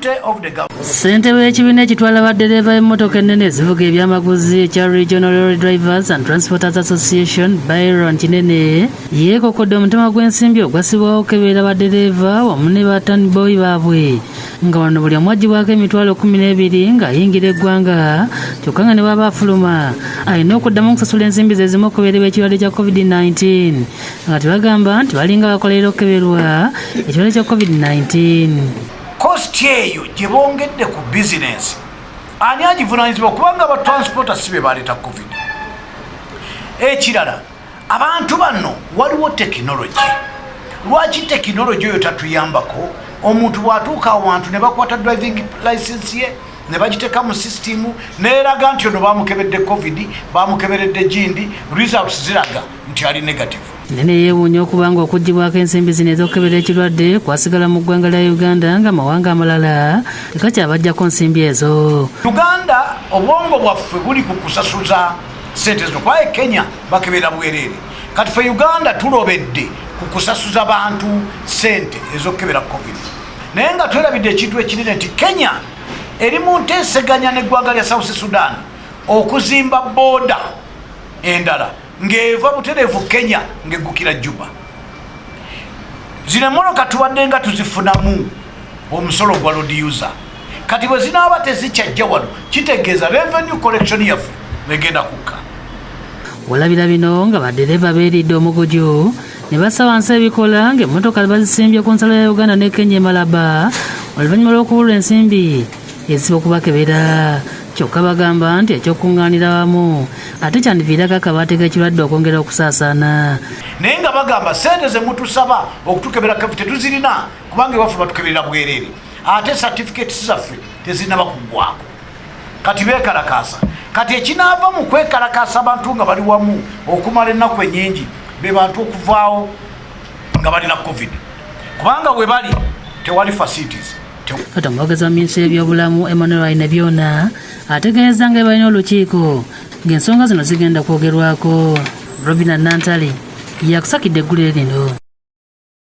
Ssente w'ekibiina ekitwala baddereeva b'emmotoka ennene ezivuga ebyamaguzi ekya Regional Lorry Drivers and Transporters Association Byron Kinene yeekokodde omutima gw'ensimbi ogwasibwawo okukeberera baddereeva wamu ne batanboyi baabwe nga wano buli omu aggyibwako emitwalo 12 ng'ayingira eggwanga kyokka nga ne bw'aba afuluma alina okuddamu okusasula ensimbi ze zimu okukeberebwa ekirwadde kya COVID-19 nga tebagamba nti balinga bakolerera okukeberwa ekirwadde kya COVID-19. Kosti eyo gye bongedde ku bizinensi ani agivunaanyizibwa kubanga abatransporta si be baleeta covid. Ekirala abantu bano waliwo tekinologi. Lwaki tekinologi oyo tatuyambako? Omuntu bw'atuuka awantu ne bakwata driving license ye ne bagiteeka mu sisitimu neeraga nti ono bamukebedde covid, bamukeberedde gindi, results ziraga nti ali negative. Nene yeewuunya okubanga okuggyibwako ensimbi zino ez'okukeberera ekirwadde kwasigala mu ggwanga lya Uganda nga mawanga amalala tekakyabaggyako nsimbi ezo. Uganda obwongo bwaffe buli ku kusasuza ssente zino kwaye Kenya bakeberera bwereere. Kati ffe Uganda tulobedde ku kusasuza bantu ssente ez'okukebera covid. Naye nga twerabidde ekintu ekinene nti Kenya eri mu nteeseganya n'eggwanga lya South Sudan okuzimba booda endala ng'eva butereevu Kenya ng'eggukira Juba. Zino emmotoka tubadde nga tuzifunamu omusolo gwa road user. Kati bwe zinaaba tezikyajja wano kitegeeza revenue collection yaffe negenda kukka. Olabira bino nga baddereeva beeridde omugojo ne bassa wansi ebikola ng'emmotoka bazisimbye ku nsalo ya Uganda ne Kenya emalaba oluvannyuma lw'okubulwa ensimbi eziba okubakebera. Kyokka bagamba nti ekyokuŋŋaanira wamu ate kyandiviirako akabaate k'ekirwadde okwongera okusaasaana. Naye nga bagamba ssente ze mutusaba okutukebera tetuzirina kubanga ewaffe batukeberera bwereere ate certificates zaffe tezinaba kuggwako. Kati beekalakaasa. Kati ekinaava mu kwekalakaasa abantu nga bali wamu okumala ennaku ennyingi be bantu okuvaawo nga balina covid kubanga we bali tewali facilities. Kati omwogezi wa minisitule y'ebyobulamu Emmanuel Ayinabyona ategeeza nga balina olukiiko ng'ensonga zino zigenda kwogerwako. Robina Nantali yakusakidde eggulire lino.